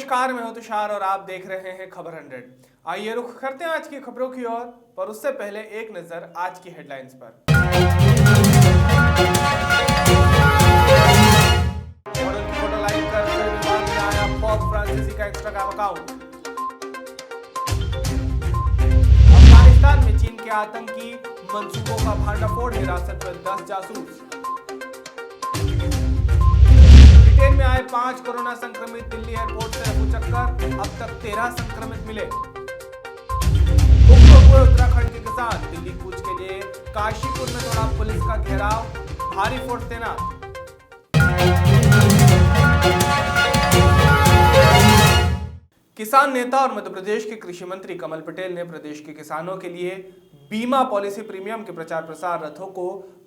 नमस्कार, मैं हूं तुषार और आप देख रहे हैं खबर 100। आइए रुख करते हैं आज की खबरों की ओर, पर उससे पहले एक नजर आज की हेडलाइंस पर। मॉडल की फोटो लाइक कर विवाद में आया पॉप फ्रांसीसी का इंस्टाग्राम अकाउंट। अफगानिस्तान में चीन के आतंकी मंसूबों का भांडाफोड़, हिरासत में 10 जासूस। ब्रिटेन में आए 5 कोरोना संक्रमित, दिल्ली एयरपोर्ट से रफू चक्कर, अब तक 13 संक्रमित मिले। हुए उत्तराखंड के किसान, दिल्ली कूच के लिए काशीपुर में तोड़ा पुलिस का घेराव, भारी फोर्स तैनात। किसान नेता और मध्य प्रदेश के कृषि मंत्री कमल पटेल ने प्रदेश के किसानों के लिए बीमा पॉलिसी प्रीमियम के प्रचार प्रसार रथों को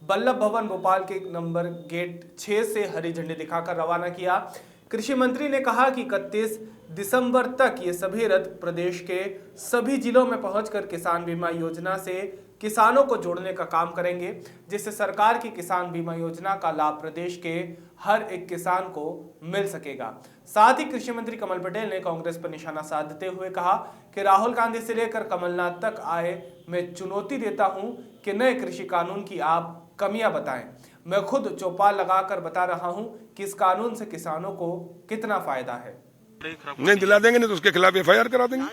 वल्लभ भवन भोपाल के नंबर गेट 6 से हरी झंडी दिखाकर रवाना किया। कृषि मंत्री ने कहा कि 31 दिसंबर तक ये सभी रथ प्रदेश के सभी जिलों में पहुंचकर किसान बीमा योजना से किसानों को जोड़ने का काम करेंगे, जिससे सरकार की किसान बीमा योजना का लाभ प्रदेश के हर एक किसान को मिल सकेगा। साथ ही कृषि मंत्री कमल पटेल ने कांग्रेस पर निशाना साधते हुए कहा कि राहुल गांधी से लेकर कमलनाथ तक आए, मैं चुनौती देता हूं कि नए कृषि कानून की आप कमियां बताएं। मैं खुद चौपाल लगाकर बता रहा हूं कि इस कानून से किसानों को कितना फायदा है। नहीं दिला देंगे, नहीं तो उसके खिलाफ FIR करा देंगे।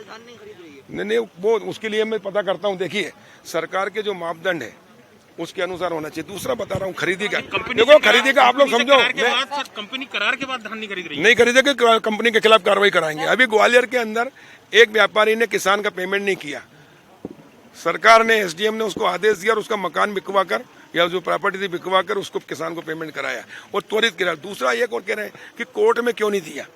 नहीं वो उसके लिए मैं पता करता हूँ। देखिए, सरकार के जो मापदंड है उसके अनुसार होना चाहिए। दूसरा बता रहा हूँ, खरीदी का देखो, खरीदी का आप लोग समझो, कंपनी करार के बाद धान नहीं खरीद रही है। नहीं खरीदेगी, कंपनी के खिलाफ कार्रवाई कराएंगे। अभी ग्वालियर के अंदर एक व्यापारी ने किसान का पेमेंट नहीं किया, सरकार ने SDM ने उसको आदेश दिया और उसका मकान बिकवा कर या जो प्रॉपर्टी थी बिकवा कर उसको किसान को पेमेंट कराया और त्वरित किया। दूसरा एक और कह रहे हैं कि कोर्ट में क्यों नहीं दिया।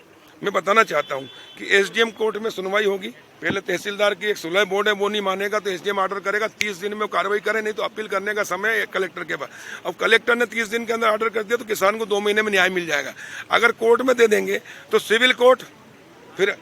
मैं बताना चाहता हूं कि SDM कोर्ट में सुनवाई होगी। पहले तहसीलदार की एक सुलह बोर्ड है, वो नहीं मानेगा तो SDM ऑर्डर करेगा, 30 दिन में कार्रवाई करे, नहीं तो अपील करने का समय कलेक्टर के पास। अब कलेक्टर ने 30 दिन के अंदर ऑर्डर कर दिया तो किसान को 2 महीने में न्याय मिल जाएगा। अगर कोर्ट में दे देंगे तो सिविल कोर्ट, फिर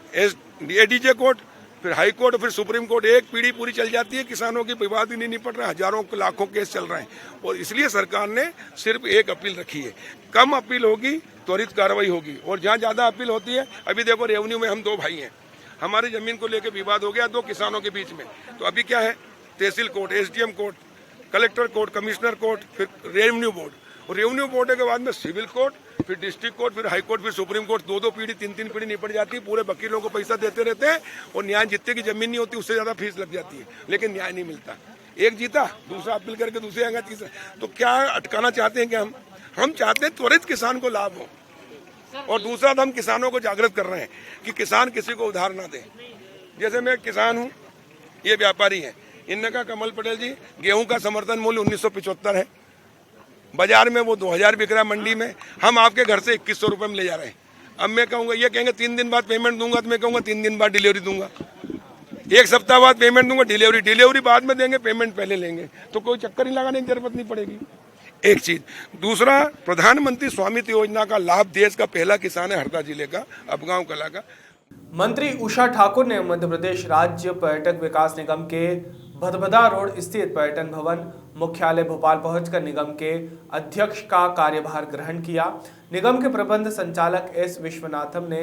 ADJ कोर्ट, फिर हाई कोर्ट, फिर सुप्रीम कोर्ट, एक पीढ़ी पूरी चल जाती है। किसानों की विवाद ही नहीं निपट रहा, हजारों लाखों केस चल रहे हैं। और इसलिए सरकार ने सिर्फ एक अपील रखी है। कम अपील होगी, त्वरित कार्रवाई होगी। और जहाँ ज्यादा अपील होती है, अभी देखो रेवेन्यू में हम 2 भाई हैं, हमारी जमीन को लेकर विवाद हो गया 2 किसानों के बीच में, तो अभी क्या है, tehsil court, SDM court, collector court, commissioner court, फिर रेवेन्यू बोर्ड, और रेवेन्यू बोर्ड के बाद में सिविल कोर्ट, फिर डिस्ट्रिक्ट कोर्ट, फिर हाई कोर्ट, फिर सुप्रीम कोर्ट। 2-2 पीढ़ी 3-3 पीढ़ी निपट जाती है। पूरे वकीलों को पैसा देते रहते हैं और न्याय जितने की जमीन नहीं होती उससे ज्यादा फीस लग जाती है, लेकिन न्याय नहीं मिलता। एक जीता, दूसरा अपील करके दूसरे आएगा, तीसरा। तो क्या अटकाना चाहते हैं कि हम चाहते हैं त्वरित किसान को लाभ हो। और दूसरा हम किसानों को जागृत कर रहे हैं कि किसान किसी को उधार ना दे। जैसे मैं किसान हूँ, ये व्यापारी है, इनने कहा कमल पटेल जी गेहूं का समर्थन मूल्य 1975 है, बाजार में वो 2000 बिक रहा है, मंडी में हम आपके घर से 2100 रुपये में ले जा रहे हैं। अब मैं कहूँगा, ये कहेंगे 3 दिन बाद पेमेंट दूंगा, तो मैं कहूँगा 3 दिन बाद डिलीवरी दूंगा, 1 सप्ताह बाद पेमेंट दूंगा, डिलीवरी बाद में देंगे, पेमेंट पहले लेंगे, तो कोई चक्कर ही लगाने की जरूरत नहीं पड़ेगी। एक चीज। दूसरा, प्रधानमंत्री स्वामित्व योजना का लाभ देश का पहला किसान है हरदा जिले का, अपगांव कला का। मंत्री उषा ठाकुर ने मध्य प्रदेश राज्य पर्यटक विकास निगम के भदभदा रोड स्थित पर्यटन भवन मुख्यालय भोपाल पहुंचकर निगम के अध्यक्ष का कार्यभार ग्रहण किया। निगम के प्रबंध संचालक S विश्वनाथम ने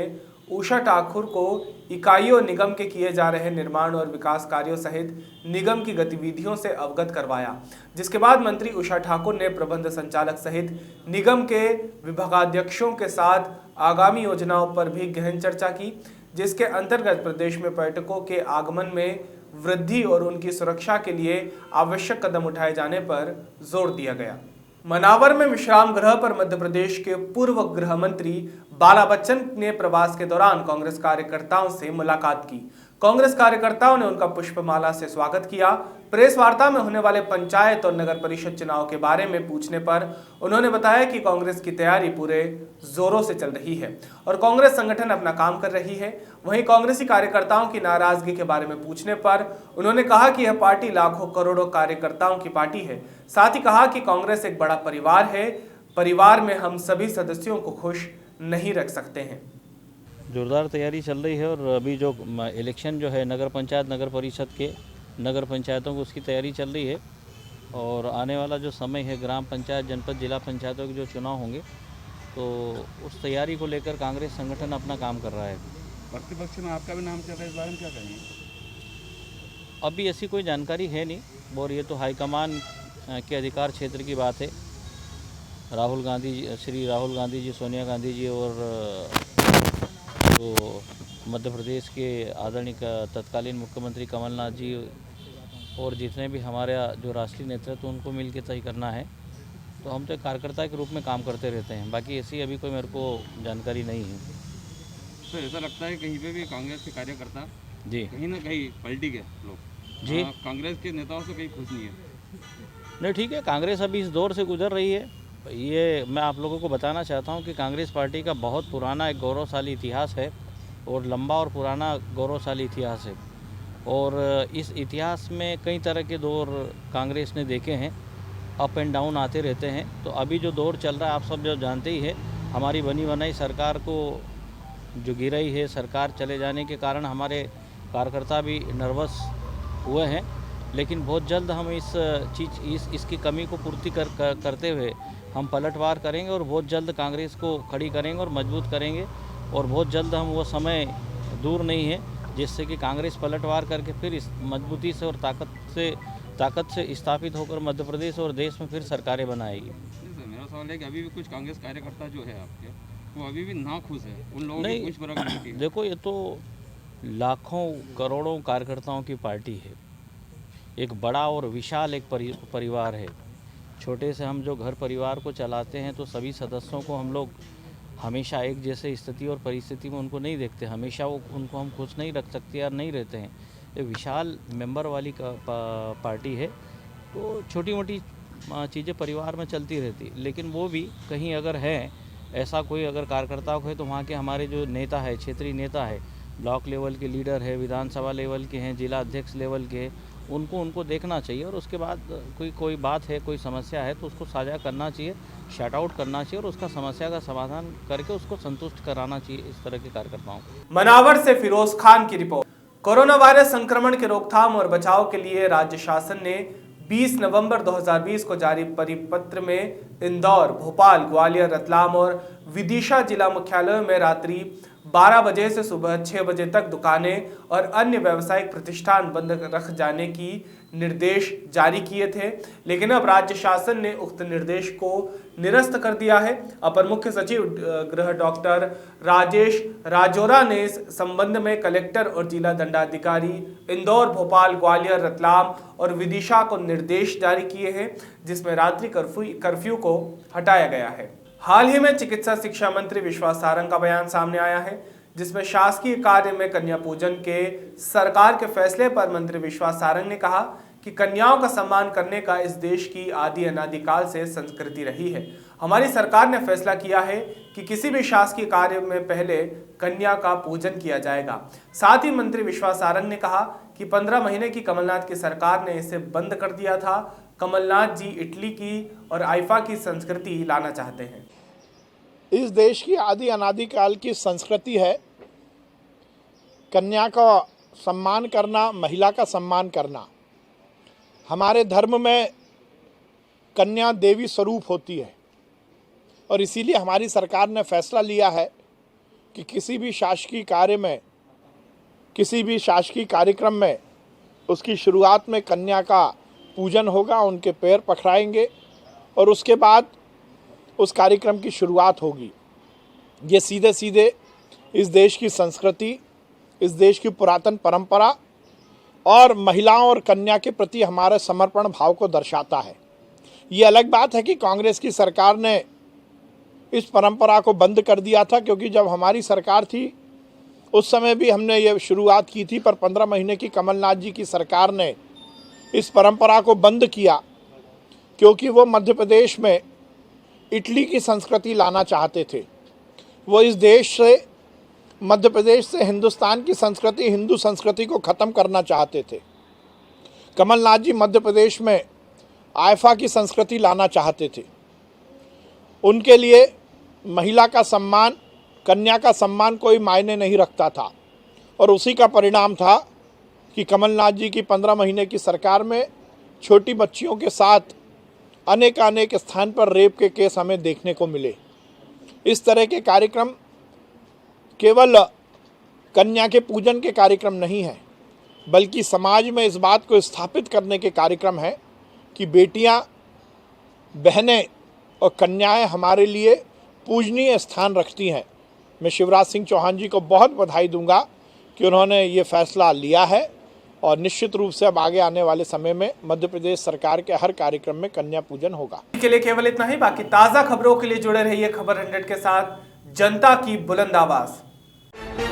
उषा ठाकुर को इकाइयों निगम के किए जा रहे निर्माण और विकास कार्यों सहित निगम की गतिविधियों से अवगत करवाया, जिसके बाद मंत्री उषा ठाकुर ने प्रबंध संचालक सहित निगम के विभागाध्यक्षों के साथ आगामी योजनाओं पर भी गहन चर्चा की, जिसके अंतर्गत प्रदेश में पर्यटकों के आगमन में वृद्धि और उनकी सुरक्षा के लिए आवश्यक कदम उठाए जाने पर जोर दिया गया। मनावर में विश्राम गृह पर मध्य प्रदेश के पूर्व गृह मंत्री बाला बच्चन ने प्रवास के दौरान कांग्रेस कार्यकर्ताओं से मुलाकात की। कांग्रेस कार्यकर्ताओं ने उनका पुष्पमाला से स्वागत किया। प्रेस वार्ता में होने वाले पंचायत और नगर परिषद चुनाव के बारे में पूछने पर उन्होंने बताया कि कांग्रेस की तैयारी पूरे जोरों से चल रही है और कांग्रेस संगठन अपना काम कर रही है। वहीं कांग्रेसी कार्यकर्ताओं की नाराजगी के बारे में पूछने पर उन्होंने कहा कि यह पार्टी लाखों करोड़ों कार्यकर्ताओं की पार्टी है। साथ ही कहा कि कांग्रेस एक बड़ा परिवार है, परिवार में हम सभी सदस्यों को खुश नहीं रख सकते हैं। जोरदार तैयारी चल रही है और अभी जो इलेक्शन जो है नगर पंचायत नगर परिषद के नगर पंचायतों को उसकी तैयारी चल रही है और आने वाला जो समय है ग्राम पंचायत जनपद जिला पंचायतों के जो चुनाव होंगे तो उस तैयारी को लेकर कांग्रेस संगठन अपना काम कर रहा है। प्रतिपक्ष में आपका भी नाम चल रहा है, इस बारे में क्या कहेंगे? अभी ऐसी कोई जानकारी है नहीं और ये तो हाईकमान के अधिकार क्षेत्र की बात है। श्री राहुल गांधी जी, सोनिया गांधी जी और जो मध्य प्रदेश के आदरणीय तत्कालीन मुख्यमंत्री कमलनाथ जी और जितने भी हमारे जो राष्ट्रीय नेतृत्व उनको मिल के तय करना है। तो हम तो एक कार्यकर्ता के रूप में काम करते रहते हैं, बाकी ऐसी अभी कोई मेरे को जानकारी नहीं है। तो ऐसा लगता है कहीं पे भी कांग्रेस के कार्यकर्ता जी कहीं ना कहीं पलटी गए लोग जी। कांग्रेस के नेताओं से कहीं खुश नहीं है। नहीं, ठीक है, कांग्रेस अभी इस दौर से गुजर रही है। ये मैं आप लोगों को बताना चाहता हूँ कि कांग्रेस पार्टी का बहुत पुराना एक गौरवशाली इतिहास है और लंबा और पुराना गौरवशाली इतिहास है और इस इतिहास में कई तरह के दौर कांग्रेस ने देखे हैं, अप एंड डाउन आते रहते हैं। तो अभी जो दौर चल रहा है आप सब जो जानते ही है, हमारी बनी बनाई सरकार को जो गिराई है, सरकार चले जाने के कारण हमारे कार्यकर्ता भी नर्वस हुए हैं, लेकिन बहुत जल्द हम इसकी कमी को पूर्ति करते हुए हम पलटवार करेंगे और बहुत जल्द कांग्रेस को खड़ी करेंगे और मजबूत करेंगे और बहुत जल्द हम वो समय दूर नहीं है जिससे कि कांग्रेस पलटवार करके फिर इस मजबूती से और ताकत से स्थापित होकर मध्य प्रदेश और देश में फिर सरकारें बनाएगी। सर, मेरा सवाल है कि अभी भी कुछ कांग्रेस कार्यकर्ता जो है आपके, वो अभी भी नाखुश है, उन लोगों नहीं, को कुछ फर्क नहीं पड़ता। देखो, ये तो लाखों करोड़ों कार्यकर्ताओं की पार्टी है, एक बड़ा और विशाल एक परिवार है। छोटे से हम जो घर परिवार को चलाते हैं तो सभी सदस्यों को हम लोग हमेशा एक जैसे स्थिति और परिस्थिति में उनको नहीं देखते, हमेशा उनको हम खुश नहीं रख सकते या नहीं रहते हैं। एक विशाल मेंबर वाली पार्टी है, तो छोटी मोटी चीज़ें परिवार में चलती रहती, लेकिन वो भी कहीं अगर है ऐसा कोई अगर कार्यकर्ता है तो वहाँ के हमारे जो नेता है, क्षेत्रीय नेता है, ब्लॉक लेवल के लीडर है, विधानसभा लेवल के हैं, जिला अध्यक्ष लेवल के, उनको देखना चाहिए और उसके बाद कोई बात है, कोई समस्या है तो उसको साझा करना चाहिए, शट आउट करना चाहिए और उसका समस्या का समाधान करके उसको संतुष्ट कराना चाहिए इस तरह के कार्यकर्ताओं को। मनावर से फिरोज खान की रिपोर्ट। कोरोना वायरस संक्रमण के रोकथाम और बचाव के लिए राज्य शासन ने 20 नवंबर 2020 को जारी परिपत्र में इंदौर, भोपाल, ग्वालियर, रतलाम और विदिशा जिला मुख्यालयों में रात्रि 12 बजे से सुबह 6 बजे तक दुकानें और अन्य व्यावसायिक प्रतिष्ठान बंद रख जाने की निर्देश जारी किए थे, लेकिन अब राज्य शासन ने उक्त निर्देश को निरस्त कर दिया है। अपर मुख्य सचिव गृह डॉक्टर राजेश राजौरा ने इस संबंध में कलेक्टर और जिला दंडाधिकारी इंदौर, भोपाल, ग्वालियर, रतलाम और विदिशा को निर्देश जारी किए हैं, जिसमें रात्रि कर्फ्यू को हटाया गया है। हाल ही में चिकित्सा शिक्षा मंत्री विश्वास सारंग का बयान सामने आया है, जिसमें शासकीय कार्य में कन्या पूजन के सरकार के फैसले पर मंत्री विश्वास सारंग ने कहा कि कन्याओं का सम्मान करने का इस देश की आदि अनादिकाल से संस्कृति रही है। हमारी सरकार ने फैसला किया है कि किसी भी शासकीय कार्य में पहले कन्या का पूजन किया जाएगा। साथ ही मंत्री विश्वास सारंग ने कहा कि 15 महीने की कमलनाथ की सरकार ने इसे बंद कर दिया था। कमलनाथ जी इटली की और आइफा की संस्कृति लाना चाहते हैं। इस देश की आदि अनादिकाल की संस्कृति है कन्या का सम्मान करना, महिला का सम्मान करना। हमारे धर्म में कन्या देवी स्वरूप होती है और इसीलिए हमारी सरकार ने फैसला लिया है कि किसी भी शासकीय कार्य में, किसी भी शासकीय कार्यक्रम में उसकी शुरुआत में कन्या का पूजन होगा, उनके पैर पखराएंगे और उसके बाद उस कार्यक्रम की शुरुआत होगी। ये सीधे सीधे इस देश की संस्कृति, इस देश की पुरातन परंपरा और महिलाओं और कन्या के प्रति हमारे समर्पण भाव को दर्शाता है। ये अलग बात है कि कांग्रेस की सरकार ने इस परंपरा को बंद कर दिया था, क्योंकि जब हमारी सरकार थी उस समय भी हमने ये शुरुआत की थी, पर 15 महीने की कमलनाथ जी की सरकार ने इस परंपरा को बंद किया, क्योंकि वो मध्य प्रदेश में इटली की संस्कृति लाना चाहते थे। वो इस देश से, मध्य प्रदेश से हिंदुस्तान की संस्कृति, हिंदू संस्कृति को ख़त्म करना चाहते थे। कमलनाथ जी मध्य प्रदेश में आइफा की संस्कृति लाना चाहते थे। उनके लिए महिला का सम्मान, कन्या का सम्मान कोई मायने नहीं रखता था और उसी का परिणाम था कि कमलनाथ जी की 15 महीने की सरकार में छोटी बच्चियों के साथ अनेक स्थान पर रेप के केस हमें देखने को मिले। इस तरह के कार्यक्रम केवल कन्या के पूजन के कार्यक्रम नहीं है, बल्कि समाज में इस बात को स्थापित करने के कार्यक्रम है कि बेटियां, बहनें और कन्याएं हमारे लिए पूजनीय स्थान रखती हैं। मैं शिवराज सिंह चौहान जी को बहुत बधाई दूंगा कि उन्होंने ये फैसला लिया है और निश्चित रूप से अब आगे आने वाले समय में मध्य प्रदेश सरकार के हर कार्यक्रम में कन्या पूजन होगा। के लिए केवल इतना ही। बाकी ताज़ा खबरों के लिए जुड़े रहिए खबर 100 के साथ। जनता की बुलंद आवाज़।